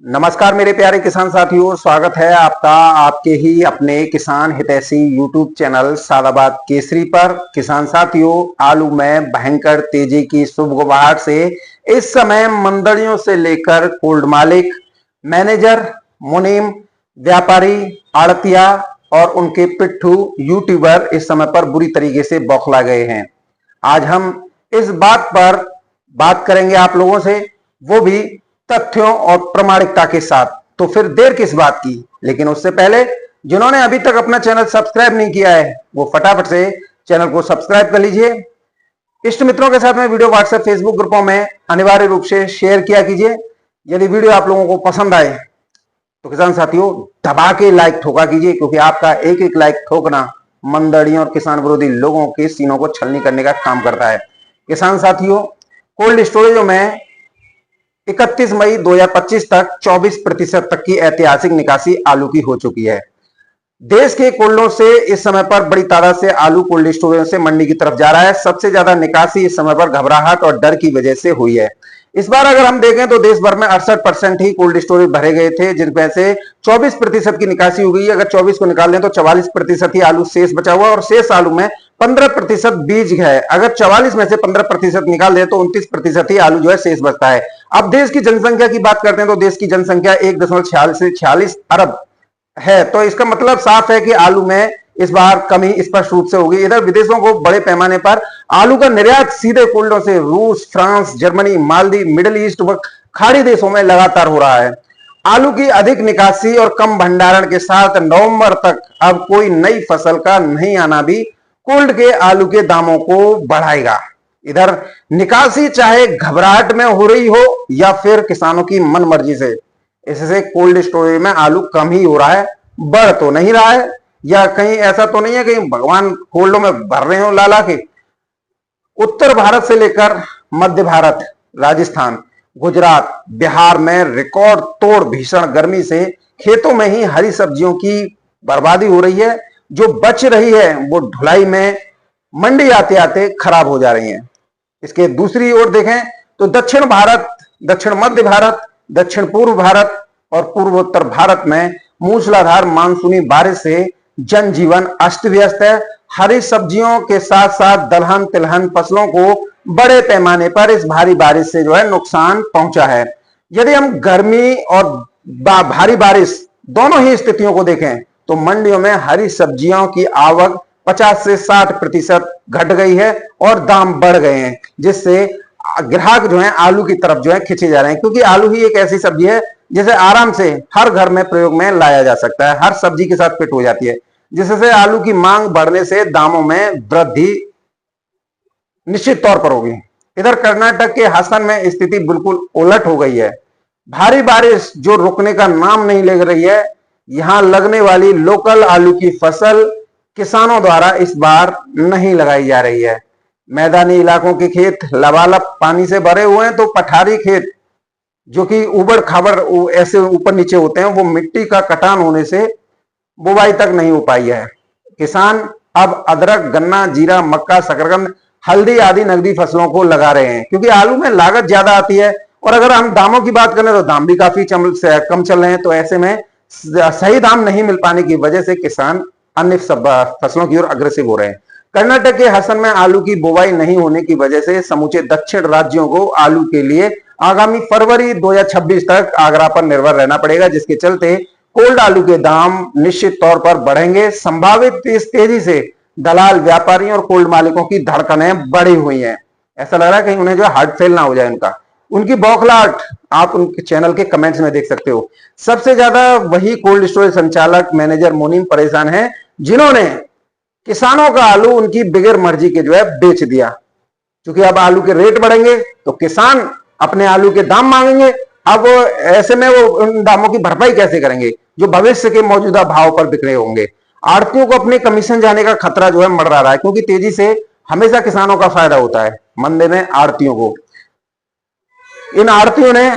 नमस्कार मेरे प्यारे किसान साथियों, स्वागत है आपका आपके ही अपने किसान हितैषी यूट्यूब चैनल सादाबाद केसरी पर। किसान साथियों, आलू में भयंकर तेजी की सुबह से इस समय मंडियों से लेकर कोल्ड मालिक, मैनेजर, मुनीम, व्यापारी, आड़तिया और उनके पिट्ठू यूट्यूबर इस समय पर बुरी तरीके से बौखला गए हैं। आज हम इस बात पर बात करेंगे आप लोगों से, वो भी तथ्यों और प्रामाणिकता के साथ। तो फिर देर किस बात की। लेकिन उससे पहले जिन्होंने अभी तक अपना चैनल सब्सक्राइब नहीं किया है वो फटाफट से चैनल को सब्सक्राइब कर लीजिए। इष्ट मित्रों के साथ में वीडियो व्हाट्सएप फेसबुक ग्रुपों में अनिवार्य रूप से शेयर किया कीजिए। यदि वीडियो आप लोगों को पसंद आए तो किसान साथियों दबा के लाइक ठोका कीजिए, क्योंकि आपका एक एक लाइक ठोकना मंदड़ियों और किसान विरोधी लोगों के सीनों को छलनी करने का काम करता है। किसान साथियों, कोल्ड स्टोरेजों में 31 मई 2025 तक 24% तक की ऐतिहासिक निकासी आलू की हो चुकी है। देश के कोल्डों से इस समय पर बड़ी तादाद से आलू कोल्ड स्टोरेज से मंडी की तरफ जा रहा है। सबसे ज्यादा निकासी इस समय पर घबराहट और डर की वजह से हुई है। इस बार अगर हम देखें तो देश भर में 68% ही कोल्ड स्टोरेज भरे गए थे, जिनमें से 24% की निकासी हो गई। अगर 24 को निकाल लें तो 44% ही आलू शेष बचा हुआ, और शेष आलू में 15% बीज है। अगर 44 में से 15% निकाल दें तो 29% ही आलू जो है शेष बचता है। अब देश की जनसंख्या की बात करते हैं तो देश की जनसंख्या 1.46 अरब है। तो इसका मतलब साफ है कि आलू में इस बार कमी स्पष्ट रूप से होगी। इधर विदेशों को बड़े पैमाने पर आलू का निर्यात सीधे कोल्डों से रूस, France, Germany, Maldives, middle east व खाड़ी देशों में लगातार हो रहा है। आलू की अधिक निकासी और कम भंडारण के साथ नवंबर तक अब कोई नई फसल का नहीं आना भी कोल्ड के आलू के दामों को बढ़ाएगा। इधर निकासी चाहे घबराहट में हो रही हो या फिर किसानों की मन मर्जी से, इससे कोल्ड स्टोरेज में आलू कम ही हो रहा है, बढ़ तो नहीं रहा है। या कहीं ऐसा तो नहीं है कहीं भगवान कोल्डों में भर रहे हो लाला के। उत्तर भारत से लेकर मध्य भारत, राजस्थान, गुजरात, बिहार में रिकॉर्ड तोड़ भीषण गर्मी से खेतों में ही हरी सब्जियों की बर्बादी हो रही है। जो बच रही है वो ढुलाई में मंडी आते आते खराब हो जा रही है। इसके दूसरी ओर देखें तो दक्षिण भारत, दक्षिण मध्य भारत, दक्षिण पूर्व भारत और पूर्वोत्तर भारत में मूसलाधार मानसूनी बारिश से जनजीवन अस्त व्यस्त है। हरी सब्जियों के साथ साथ दलहन तिलहन फसलों को बड़े पैमाने पर इस भारी बारिश से जो है नुकसान पहुंचा है। यदि हम गर्मी और भारी बारिश दोनों ही स्थितियों को देखें तो मंडियों में हरी सब्जियों की आवक 50 से 60% घट गई है और दाम बढ़ गए हैं, जिससे ग्राहक जो है आलू की तरफ जो है खींचे जा रहे हैं। क्योंकि आलू ही एक ऐसी सब्जी है जिसे आराम से हर घर में प्रयोग में लाया जा सकता है, हर सब्जी के साथ फिट हो जाती है, जिससे आलू की मांग बढ़ने से दामों में वृद्धि निश्चित तौर पर होगी। इधर कर्नाटक के हासन में स्थिति बिल्कुल उलट हो गई है। भारी बारिश जो रुकने का नाम नहीं ले रही है, यहां लगने वाली लोकल आलू की फसल किसानों द्वारा इस बार नहीं लगाई जा रही है। मैदानी इलाकों के खेत लबालब पानी से भरे हुए हैं, तो पठारी खेत जो कि उबड़ खाबड़ ऐसे ऊपर नीचे होते हैं, वो मिट्टी का कटान होने से बुवाई तक नहीं हो पाई है। किसान अब अदरक, गन्ना, जीरा, मक्का, शकरकंद, हल्दी आदि नकदी फसलों को लगा रहे हैं, क्योंकि आलू में लागत ज्यादा आती है। और अगर हम दामों की बात करें तो दाम भी काफी कम चल रहे हैं। तो ऐसे में सही दाम नहीं मिल पाने की वजह से किसान अन्य फसलों की ओर अग्रेसिव हो रहे हैं। कर्नाटक के हसन में आलू की बुवाई नहीं होने की वजह से समूचे दक्षिण राज्यों को आलू के लिए आगामी फरवरी 2026 तक आगरा पर निर्भर रहना पड़ेगा, जिसके चलते कोल्ड आलू के दाम निश्चित तौर पर बढ़ेंगे। संभावित इस तेजी से दलाल, व्यापारियों और कोल्ड मालिकों की धड़कनें बढ़ी हुई हैं। ऐसा लग रहा है कहीं उन्हें जो हार्ट फेल ना हो जाए उनका। उनकी बौखलाहट आप उनके चैनल के कमेंट्स में देख सकते हो। सबसे ज्यादा वही कोल्ड स्टोरेज संचालक, मैनेजर, मुनीम परेशान हैं, जिन्होंने किसानों का आलू उनकी बगैर मर्जी के जो है बेच दिया। क्योंकि अब आलू के रेट बढ़ेंगे तो किसान अपने आलू के दाम मांगेंगे। अब ऐसे में वो उन दामों की भरपाई कैसे करेंगे जो भविष्य के मौजूदा भाव पर बिक रहे होंगे। आड़तियों को अपने कमीशन जाने का खतरा जो है मंडरा रहा है, क्योंकि तेजी से हमेशा किसानों का फायदा होता है, मंदे में आड़तियों को। इन आड़तियों ने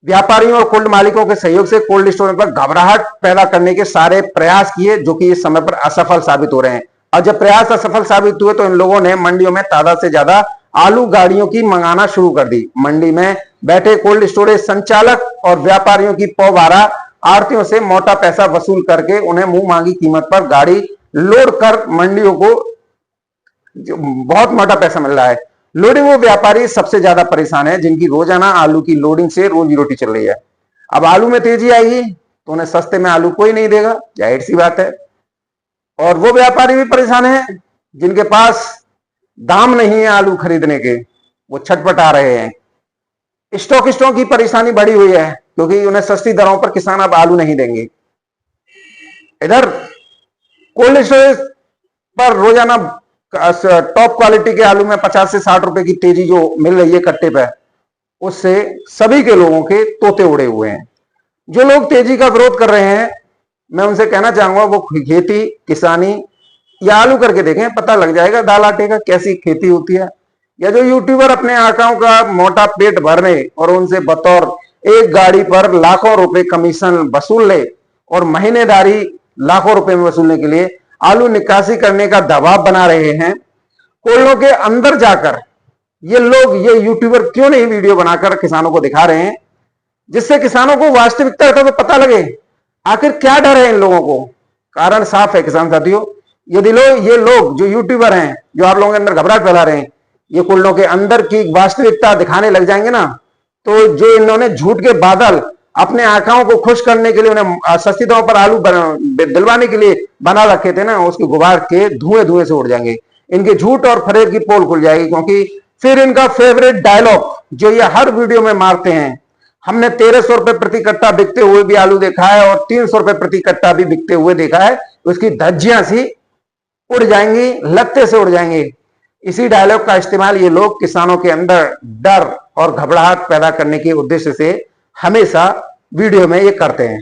व्यापारियों और कोल्ड मालिकों के सहयोग से कोल्ड स्टोरेज पर घबराहट पैदा करने के सारे प्रयास किए, जो कि इस समय पर असफल साबित हो रहे हैं। और जब प्रयास असफल साबित हुए तो इन लोगों ने मंडियों में तादाद से ज्यादा आलू गाड़ियों की मंगाना शुरू कर दी। मंडी में बैठे कोल्ड स्टोरेज संचालक और व्यापारियों की पौबारा आड़तियों से मोटा पैसा वसूल करके उन्हें मुंह मांगी कीमत पर गाड़ी लोड कर मंडियों को बहुत मोटा पैसा मिल रहा है। लोडिंग वो व्यापारी सबसे ज्यादा परेशान है जिनकी रोजाना आलू की लोडिंग से रोजी रोटी चल रही है। अब आलू में तेजी आएगी तो उन्हें सस्ते में आलू कोई नहीं देगा, जाहिर सी बात है। और वो व्यापारी भी परेशान है जिनके पास दाम नहीं है आलू खरीदने के, वो छटपटा रहे हैं। स्टॉकिस्टों की परेशानी बढ़ी हुई है क्योंकि उन्हें सस्ती दरों पर किसान अब आलू नहीं देंगे। इधर कोल्ड स्टोरेज पर रोजाना टॉप क्वालिटी के आलू में 50 से 60 रुपए की तेजी जो मिल रही है कट्टे पे, उससे सभी के लोगों के तोते उड़े हुए हैं। जो लोग तेजी का विरोध कर रहे हैं, मैं उनसे कहना चाहूंगा वो खेती किसानी या आलू करके देखें, पता लग जाएगा दाल आटे का कैसी खेती होती है। या जो यूट्यूबर अपने आकाओं का मोटा पेट भरने और उनसे बतौर एक गाड़ी पर लाखों रुपए कमीशन वसूल ले और महीनेदारी लाखों रुपए में वसूलने के लिए आलू निकासी करने का दबाव बना रहे हैं। कोल्डों के अंदर जाकर ये लोग, ये यूट्यूबर क्यों नहीं वीडियो बनाकर किसानों को दिखा रहे हैं, जिससे किसानों को वास्तविकता का तो पता लगे आखिर क्या डर है इन लोगों को। कारण साफ है किसान साथियों, यदि ये लोग जो यूट्यूबर हैं, जो आप लोगों के अंदर घबराहट फैला रहे हैं, ये कुल्लों के अंदर की वास्तविकता दिखाने लग जाएंगे ना, तो जो इन्होंने झूठ के बादल अपने आकाओं को खुश करने के लिए, उन्हें सस्ती दरों पर आलू दिलवाने के लिए बना रखे थे ना, उसके गुबार के धुएं धुएं से उड़ जाएंगे। इनके झूठ और फरेब की पोल खुल जाएगी, क्योंकि फिर इनका फेवरेट डायलॉग जो ये हर वीडियो में मारते हैं, हमने 1300 रुपए प्रति कट्टा बिकते हुए भी आलू देखा है और 300 रुपए प्रति कट्टा भी बिकते हुए देखा है, उसकी धज्जियां सी उड़ जाएंगी, लत्ते से उड़ जाएंगे। इसी डायलॉग का इस्तेमाल ये लोग किसानों के अंदर डर और घबराहट पैदा करने के उद्देश्य से हमेशा वीडियो में ये करते हैं।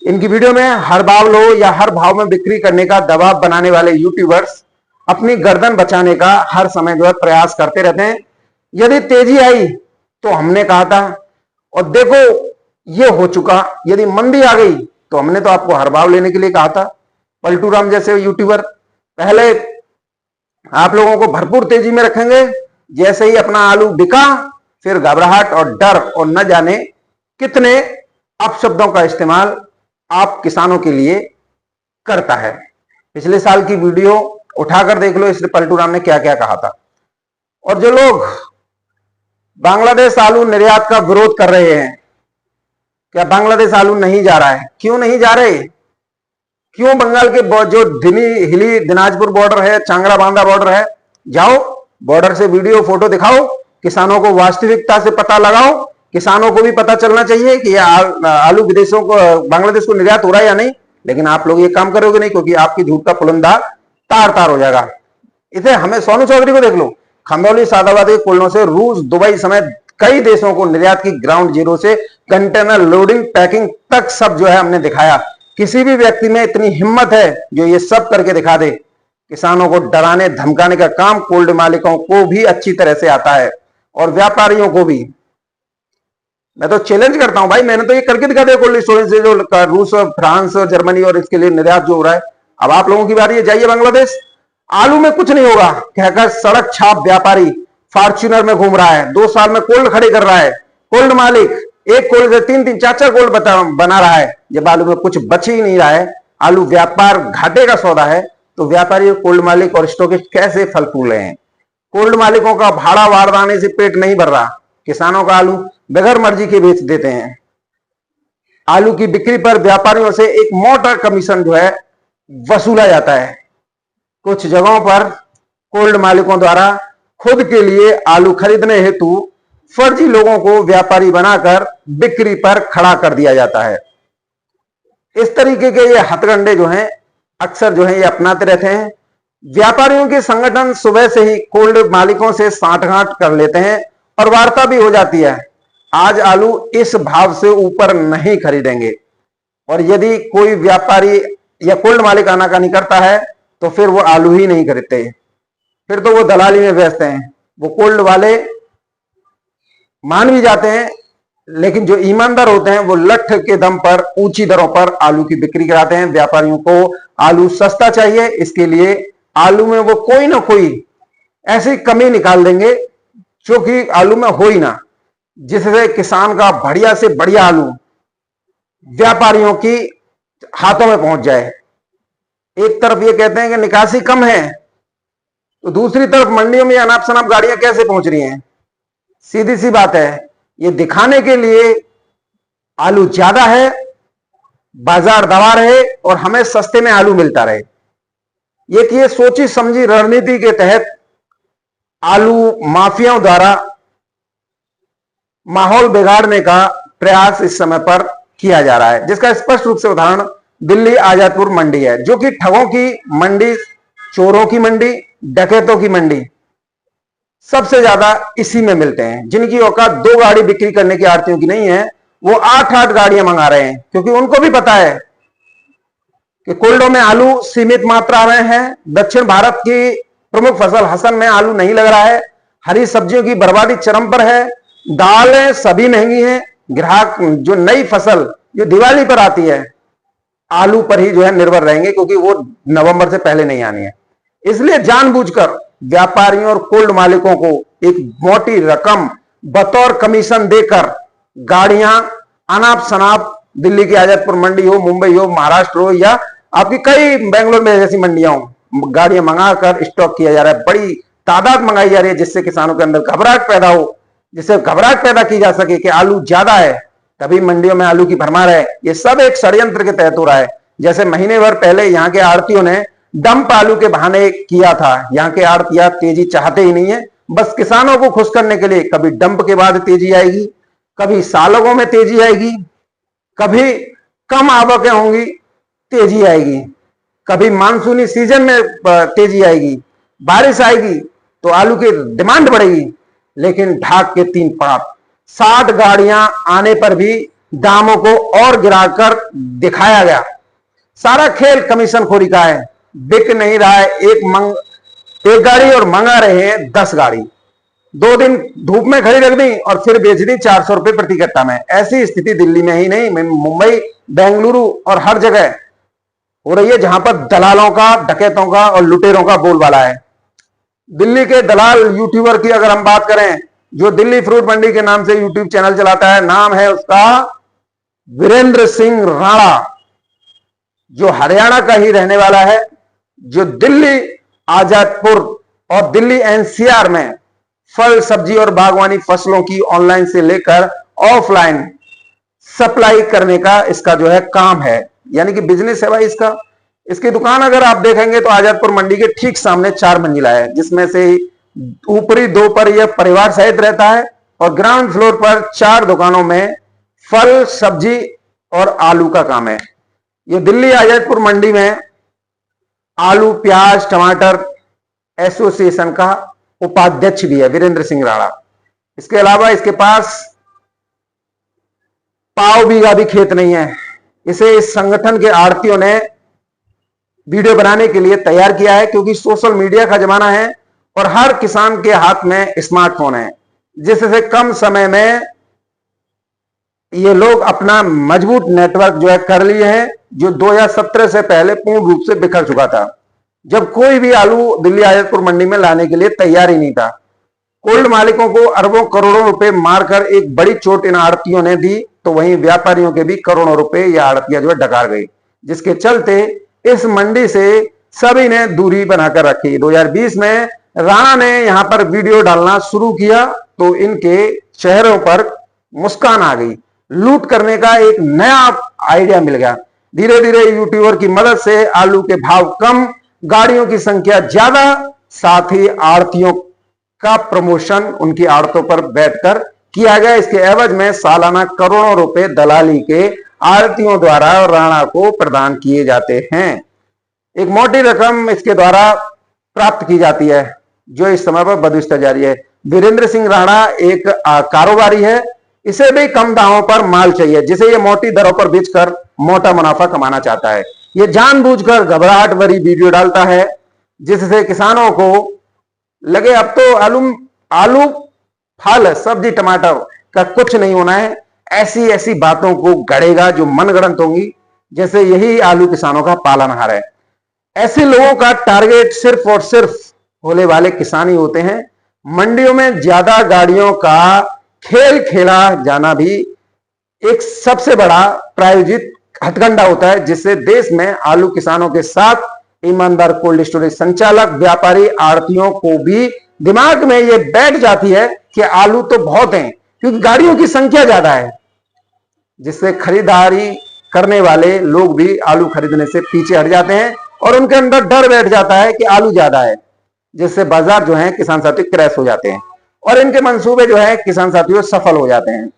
इनकी वीडियो में हर भाव लो या हर भाव में बिक्री करने का दबाव बनाने वाले यूट्यूबर्स अपनी गर्दन बचाने का हर समय जो है प्रयास करते रहते हैं। यदि तेजी आई तो हमने कहा था, और देखो ये हो चुका। यदि मंदी आ गई तो हमने तो आपको हर भाव लेने के लिए कहा था। पलटू राम जैसे यूट्यूबर पहले आप लोगों को भरपूर तेजी में रखेंगे, जैसे ही अपना आलू बिका फिर घबराहट और डर और न जाने कितने अपशब्दों का इस्तेमाल आप किसानों के लिए करता है। पिछले साल की वीडियो उठाकर देख लो, इसलिए पलटू राम ने क्या क्या कहा था। और जो लोग बांग्लादेश आलू निर्यात का विरोध कर रहे हैं, क्या बांग्लादेश आलू नहीं जा रहा है? क्यों नहीं जा रहे? क्यों बंगाल के जो हिली दिनाजपुर बॉर्डर है, चांगड़ा बांधा बॉर्डर है, जाओ बॉर्डर से वीडियो फोटो दिखाओ, किसानों को वास्तविकता से पता लगाओ। किसानों को भी पता चलना चाहिए कि आलू विदेशों को, बांग्लादेश को निर्यात हो रहा है या नहीं। लेकिन आप लोग ये काम करोगे नहीं, क्योंकि आपकी झूठ का पुलंदा तार तार हो जाएगा। इसे हमें सोनू चौधरी को देख लो, खंदौली सादाबाद के कुल्लों से रूस, दुबई समेत कई देशों को निर्यात की ग्राउंड जीरो से कंटेनर लोडिंग, पैकिंग तक सब जो है हमने दिखाया। किसी भी व्यक्ति में इतनी हिम्मत है जो ये सब करके दिखा दे। किसानों को डराने धमकाने का काम कोल्ड मालिकों को भी अच्छी तरह से आता है और व्यापारियों को भी। मैं तो चैलेंज करता हूं भाई, मैंने तो ये करके दिखा दिया कोल्ड स्टोरेज से, जो रूस और फ्रांस और जर्मनी और इसके लिए निर्यात जो हो रहा है। अब आप लोगों की बारी है, जाइए बांग्लादेश। आलू में कुछ नहीं होगा कहकर सड़क छाप व्यापारी फॉर्च्यूनर में घूम रहा है, 2 साल में कोल्ड खड़े कर रहा है। कोल्ड मालिक एक कोल्ड से 3-3, 4-4 कोल्ड बना रहा है। जब आलू में कुछ बच ही नहीं रहा है, आलू व्यापार घाटे का सौदा है, तो व्यापारी, कोल्ड मालिक और स्टॉकिस्ट कैसे फल फूल रहे हैं? कोल्ड मालिकों का भाड़ा वारदाने से पेट नहीं भर रहा, किसानों का आलू बगैर मर्जी के बेच देते हैं। आलू की बिक्री पर व्यापारियों से एक मोटा कमीशन जो है वसूला जाता है। कुछ जगहों पर कोल्ड मालिकों द्वारा खुद के लिए आलू खरीदने हेतु फर्जी लोगों को व्यापारी बनाकर बिक्री पर खड़ा कर दिया जाता है। इस तरीके के ये हथकंडे जो हैं अक्सर जो है ये अपनाते रहते हैं। व्यापारियों के संगठन सुबह से ही कोल्ड मालिकों से सांठगांठ कर लेते हैं और वार्ता भी हो जाती है, आज आलू इस भाव से ऊपर नहीं खरीदेंगे। और यदि कोई व्यापारी या कोल्ड मालिक आनाकानी करता है तो फिर वो आलू ही नहीं खरीदते, फिर तो वो दलाली में व्यस्त हैं। वो कोल्ड वाले मान भी जाते हैं, लेकिन जो ईमानदार होते हैं वो लठ के दम पर ऊंची दरों पर आलू की बिक्री कराते हैं। व्यापारियों को आलू सस्ता चाहिए, इसके लिए आलू में वो कोई ना कोई ऐसी कमी निकाल देंगे जो कि आलू में हो ही ना। जिससे किसान का बढ़िया से बढ़िया आलू व्यापारियों की हाथों में पहुंच जाए। एक तरफ ये कहते हैं कि निकासी कम है, तो दूसरी तरफ मंडियों में अनाप शनाप गाड़ियां कैसे पहुंच रही हैं? सीधी सी बात है, ये दिखाने के लिए आलू ज्यादा है, बाजार दबा रहे और हमें सस्ते में आलू मिलता रहे। ये सोची समझी रणनीति के तहत आलू माफियाओं द्वारा माहौल बिगाड़ने का प्रयास इस समय पर किया जा रहा है, जिसका स्पष्ट रूप से उदाहरण दिल्ली आजादपुर मंडी है, जो कि ठगों की मंडी, चोरों की मंडी, डकैतों की मंडी सबसे ज्यादा इसी में मिलते हैं। जिनकी औकात 2 गाड़ी बिक्री करने की आड़तियों की नहीं है, वो 8-8 गाड़ियां मंगा रहे हैं, क्योंकि उनको भी पता है कि कोल्डो में आलू सीमित मात्रा में है। दक्षिण भारत की प्रमुख फसल हसन में आलू नहीं लग रहा है। हरी सब्जियों की बर्बादी चरम पर है। दालें सभी महंगी हैं। ग्राहक जो नई फसल जो दिवाली पर आती है, आलू पर ही जो है निर्भर रहेंगे, क्योंकि वो नवंबर से पहले नहीं आनी है। इसलिए जानबूझकर व्यापारियों और कोल्ड मालिकों को एक मोटी रकम बतौर कमीशन देकर गाड़ियां अनाप शनाप दिल्ली की आजादपुर मंडी हो, मुंबई हो, महाराष्ट्र हो, या आपकी कई बेंगलोर में जैसी मंडियां हो, गाड़ियां मंगाकर स्टॉक किया जा रहा है। बड़ी तादाद मंगाई जा रही है, जिससे किसानों के अंदर घबराहट पैदा हो, जिससे घबराहट पैदा की जा सके कि आलू ज्यादा है, तभी मंडियों में आलू की भरमार है। ये सब एक षड्यंत्र के तहत हो रहा है। जैसे महीने भर पहले यहाँ के आड़तियों ने डंप आलू के बहाने किया था। यहाँ के आड़तिया तेजी चाहते ही नहीं है, बस किसानों को खुश करने के लिए कभी डंप के बाद तेजी आएगी, कभी सालगों में तेजी आएगी, कभी कम आवकें होंगी तेजी आएगी, कभी मानसूनी सीजन में तेजी आएगी, बारिश आएगी तो आलू की डिमांड बढ़ेगी। लेकिन ढाक के 3 पात 60 गाड़ियां आने पर भी दामों को और गिराकर दिखाया गया। सारा खेल कमीशन खोरी का है। बिक नहीं रहा है एक गाड़ी और मंगा रहे हैं 10 गाड़ी। 2 दिन धूप में खड़ी रख दी और फिर बेच दी 400 रुपए प्रति कट्टा में। ऐसी स्थिति दिल्ली में ही नहीं, मुंबई, बेंगलुरु और हर जगह हो रही है, जहां पर दलालों का, डकैतों का और लुटेरों का बोलबाला है। दिल्ली के दलाल यूट्यूबर की अगर हम बात करें, जो दिल्ली फ्रूट मंडी के नाम से यूट्यूब चैनल चलाता है, नाम है उसका वीरेंद्र सिंह राणा, जो हरियाणा का ही रहने वाला है, जो दिल्ली आजादपुर और दिल्ली एनसीआर में फल, सब्जी और बागवानी फसलों की ऑनलाइन से लेकर ऑफलाइन सप्लाई करने का इसका जो है काम है, यानी कि बिजनेस है भाई इसका। इसकी दुकान अगर आप देखेंगे तो आजादपुर मंडी के ठीक सामने 4 मंजिला है, जिसमें से ऊपरी 2 पर यह परिवार सहित रहता है और ग्राउंड फ्लोर पर 4 दुकानों में फल, सब्जी और आलू का काम है। यह दिल्ली आजादपुर मंडी में आलू, प्याज, टमाटर एसोसिएशन का उपाध्यक्ष भी है वीरेंद्र सिंह राणा। इसके अलावा इसके पास पाव बीघा भी खेत नहीं है। इसे इस संगठन के आड़तियों ने वीडियो बनाने के लिए तैयार किया है, क्योंकि सोशल मीडिया का जमाना है और हर किसान के हाथ में स्मार्टफोन है, जिससे कम समय में ये लोग अपना मजबूत नेटवर्क जो है कर लिए हैं, जो 2017 से पहले पूर्ण रूप से बिखर चुका था, जब कोई भी आलू दिल्ली आजादपुर मंडी में लाने के लिए तैयार ही नहीं था। कोल्ड मालिकों को अरबों करोड़ों रुपए मारकर एक बड़ी चोट इन आड़तियों ने दी, तो वहीं व्यापारियों के भी करोड़ों रुपए या आड़तियां जो है डकार गई, जिसके चलते इस मंडी से सभी ने दूरी बनाकर रखी। 2020 में राणा ने यहां पर वीडियो डालना शुरू किया तो इनके चेहरों पर मुस्कान आ गई। लूट करने का एक नया आइडिया मिल गया। धीरे धीरे यूट्यूबर की मदद से आलू के भाव कम, गाड़ियों की संख्या ज्यादा, साथ ही आड़तियों का प्रमोशन उनकी आड़तों पर बैठकर किया गया। इसके एवज में सालाना करोड़ों रुपए दलाली के आड़तियों द्वारा राणा को प्रदान किए जाते हैं। एक मोटी रकम इसके द्वारा प्राप्त की जाती है, जो इस समय पर बदबिस्तर जारी है। वीरेंद्र सिंह राणा एक कारोबारी है, इसे भी कम दामों पर माल चाहिए, जिसे ये मोटी दरों पर बेचकर मोटा मुनाफा कमाना चाहता है। ये जानबूझकर घबराहट भरी वीडियो डालता है, जिससे किसानों को लगे अब तो आलू फल, सब्जी, टमाटर का कुछ नहीं होना है। ऐसी ऐसी बातों को गढ़ेगा जो मनगढ़ंत होंगी, जैसे यही आलू किसानों का पालनहार है। ऐसे लोगों का टारगेट सिर्फ और सिर्फ होने वाले किसान ही होते हैं। मंडियों में ज्यादा गाड़ियों का खेल खेला जाना भी एक सबसे बड़ा प्रायोजित हथकंडा होता है, जिससे देश में आलू किसानों के साथ ईमानदार कोल्ड स्टोरेज संचालक, व्यापारी, आड़तियों को भी दिमाग में यह बैठ जाती है कि आलू तो बहुत हैं, क्योंकि गाड़ियों की संख्या ज्यादा है, जिससे खरीदारी करने वाले लोग भी आलू खरीदने से पीछे हट जाते हैं और उनके अंदर डर बैठ जाता है कि आलू ज्यादा है, जिससे बाजार जो है किसान साथी क्रैश हो जाते हैं और इनके मंसूबे जो है किसान साथियों सफल हो जाते हैं।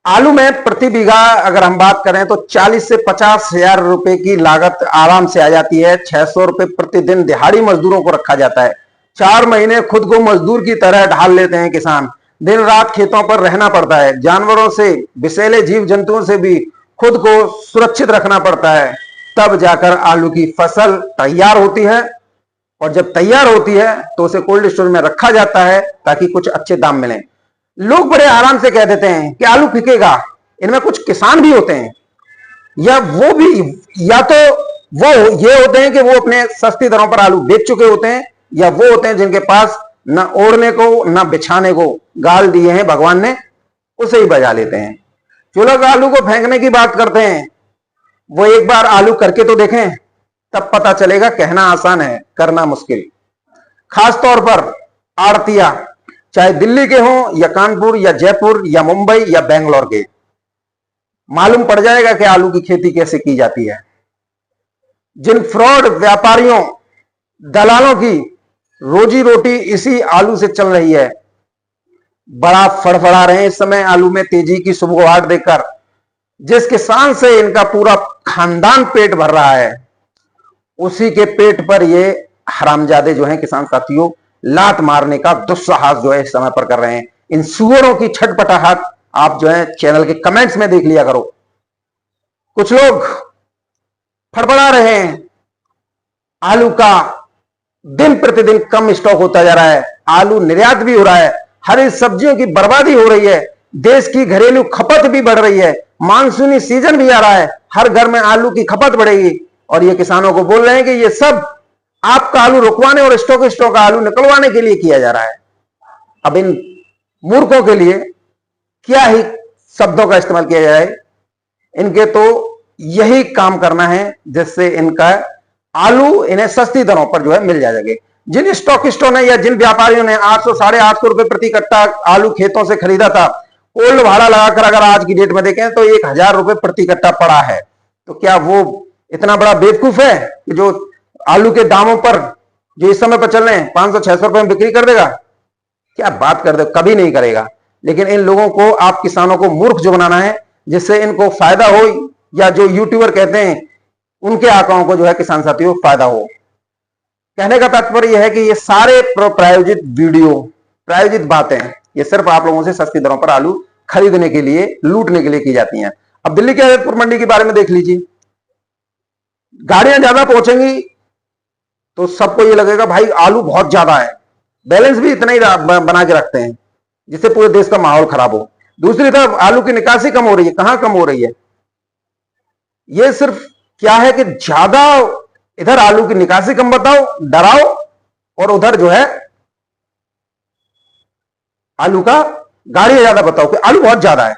आलू में प्रति बीघा अगर हम बात करें तो 40 से 50 हजार रुपए की लागत आराम से आ जाती है। 600 रुपए प्रतिदिन दिहाड़ी मजदूरों को रखा जाता है। 4 महीने खुद को मजदूर की तरह ढाल लेते हैं किसान। दिन रात खेतों पर रहना पड़ता है। जानवरों से, विषैले जीव जंतुओं से भी खुद को सुरक्षित रखना पड़ता है, तब जाकर आलू की फसल तैयार होती है। और जब तैयार होती है तो उसे कोल्ड स्टोर में रखा जाता है ताकि कुछ अच्छे दाम मिलें। लोग बड़े आराम से कह देते हैं कि आलू बिकेगा। इनमें कुछ किसान भी होते हैं, या वो भी, या तो वो ये होते हैं कि वो अपने सस्ती दरों पर आलू बेच चुके होते हैं, या वो होते हैं जिनके पास न ओढ़ने को न बिछाने को गाल दिए हैं भगवान ने, उसे ही बजा लेते हैं। जो लोग आलू को फेंकने की बात करते हैं वो एक बार आलू करके तो देखें, तब पता चलेगा कहना आसान है, करना मुश्किल। खासतौर पर आड़तिया, चाहे दिल्ली के हों या कानपुर या जयपुर या मुंबई या बेंगलोर के, मालूम पड़ जाएगा कि आलू की खेती कैसे की जाती है। जिन फ्रॉड व्यापारियों, दलालों की रोजी रोटी इसी आलू से चल रही है, बड़ा फड़फड़ा रहे हैं इस समय आलू में तेजी की सुबगाहट देकर। जिस किसान से इनका पूरा खानदान पेट भर रहा है, उसी के पेट पर ये हरामजादे जो हैं किसान साथियों लात मारने का दुस्साहस जो है इस समय पर कर रहे हैं। इन सुअरों की छटपटाहट आप जो है चैनल के कमेंट्स में देख लिया करो। कुछ लोग फड़फड़ा रहे हैं, आलू का दिन प्रतिदिन कम स्टॉक होता जा रहा है, आलू निर्यात भी हो रहा है, हरी सब्जियों की बर्बादी हो रही है, देश की घरेलू खपत भी बढ़ रही है, मानसूनी सीजन भी आ रहा है, हर घर में आलू की खपत बढ़ेगी। और ये किसानों को बोल रहे हैं कि ये सब आपका आलू रुकवाने और स्टॉक का आलू निकलवाने के लिए किया जा रहा है। अब इन मूर्खों के लिए क्या ही शब्दों का इस्तेमाल किया जाए, इनके तो यही काम करना है जिससे इनका आलू इन्हें सस्ती दरों पर जो है मिल जाएगा। जिन स्टॉकिस्टों ने या जिन व्यापारियों ने 800 साढ़े 800 रुपए प्रति कट्टा आलू खेतों से खरीदा था, कोल्ड भाड़ा लगाकर अगर आज की डेट में देखें तो 1000 रुपए प्रति कट्टा पड़ा है। तो क्या वो इतना बड़ा बेवकूफ है कि जो आलू के दामों पर जो इस समय पर चल रहे हैं 500-600 रुपए में बिक्री कर देगा? क्या बात कर दे, कभी नहीं करेगा। लेकिन इन लोगों को, आप किसानों को मूर्ख जो बनाना है जिससे इनको फायदा हो, या जो यूट्यूबर कहते हैं उनके आंकड़ों को जो है किसान साथियों फायदा हो। कहने का तात्पर्य यह है कि ये सारे प्रायोजित वीडियो, प्रायोजित बातें, ये सिर्फ आप लोगों से सस्ती दरों पर आलू खरीदने के लिए, लूटने के लिए की जाती हैं। अब दिल्ली के हरिपुर मंडी के बारे में देख लीजिए। गाड़ियां ज्यादा पहुंचेंगी तो सबको ये लगेगा भाई आलू बहुत ज्यादा है, बैलेंस भी इतना ही बना के रखते हैं जिससे पूरे देश का माहौल खराब हो। दूसरी तरफ आलू की निकासी कम हो रही है। कहां कम हो रही है? ये सिर्फ क्या है कि ज्यादा इधर आलू की निकासी कम बताओ, डराओ, और उधर जो है आलू का गाड़ियां ज्यादा बताओ कि आलू बहुत ज्यादा है।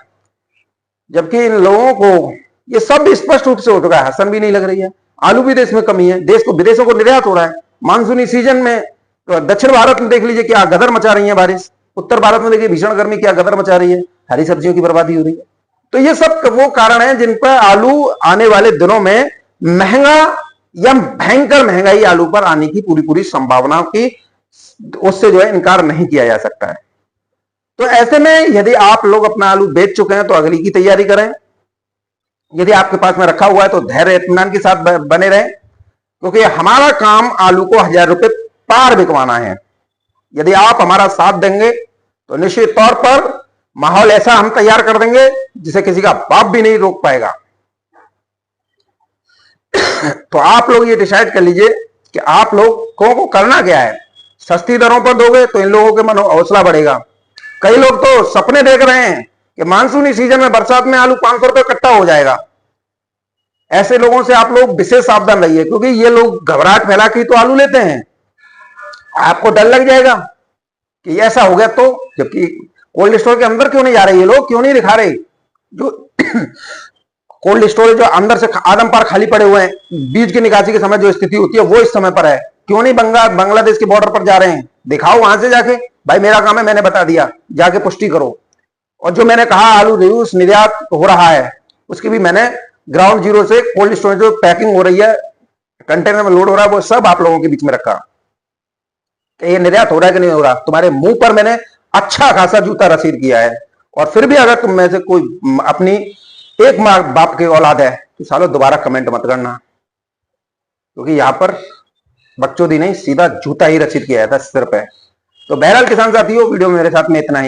जबकि इन लोगों को ये सब स्पष्ट रूप से हो चुका है, हसन भी नहीं लग रही है। आलू भी देश में कमी है, देश को विदेशों को निर्यात हो रहा है। मानसूनी सीजन में तो दक्षिण भारत में देख लीजिए क्या गदर मचा रही है बारिश, उत्तर भारत में देखिए भीषण गर्मी क्या गदर मचा रही है, हरी सब्जियों की बर्बादी हो रही है। तो ये सब वो कारण है जिन पर आलू आने वाले दिनों में महंगा या भयंकर महंगाई आलू पर आने की पूरी संभावना की, उससे जो है इनकार नहीं किया जा सकता है। तो ऐसे में यदि आप लोग अपना आलू बेच चुके हैं तो अगली की तैयारी करें। यदि आपके पास में रखा हुआ है तो धैर्य इत्मीनान के साथ बने रहें, क्योंकि हमारा काम आलू को 1000 रुपए पार बिकवाना है। यदि आप हमारा साथ देंगे तो निश्चित तौर पर माहौल ऐसा हम तैयार कर देंगे जिसे किसी का बाप भी नहीं रोक पाएगा। तो आप लोग ये डिसाइड कर लीजिए कि आप लोगों को करना क्या है। सस्ती दरों पर दोगे तो इन लोगों के मन हौसला बढ़ेगा। कई लोग तो सपने देख रहे हैं कि मानसूनी सीजन में बरसात में आलू 500 रुपए कट्टा हो जाएगा। ऐसे लोगों से आप लोग विशेष सावधान रहिए, क्योंकि ये लोग घबराहट फैला के तो आलू लेते हैं। आपको डर लग जाएगा कि ऐसा हो गया तो, जबकि कोल्ड स्टोर के अंदर क्यों नहीं जा रहे ये लोग, क्यों नहीं दिखा रहे? जो कोल्ड स्टोरेज जो अंदर से आदम पार खाली पड़े हुए हैं, बीज की निकासी के समय जो स्थिति होती है वो इस समय पर है, क्यों नहीं बांग्लादेश के बॉर्डर पर जा रहे हैं? दिखाओ वहां से जाके। भाई मेरा काम है, मैंने बता दिया, जाके पुष्टि करो। और जो मैंने कहा आलू रियूज निर्यात हो रहा है, उसकी भी मैंने ग्राउंड जीरो से कोल्ड स्टोरेज जो पैकिंग हो रही है, कंटेनर में लोड हो रहा है, वो सब आप लोगों के बीच में रखा। ये निर्यात हो रहा है कि नहीं हो रहा? तुम्हारे मुंह पर मैंने अच्छा खासा जूता रसीद किया है। और फिर भी अगर तुम में से कोई अपनी एक माँ बाप की औलाद है तो सालों दोबारा कमेंट मत करना, क्योंकि यहां पर बकचोदी नहीं, सीधा जूता ही रसीद किया जाता सिर पे। तो बहरहाल किसान साथियों, वीडियो में मेरे साथ में इतना ही।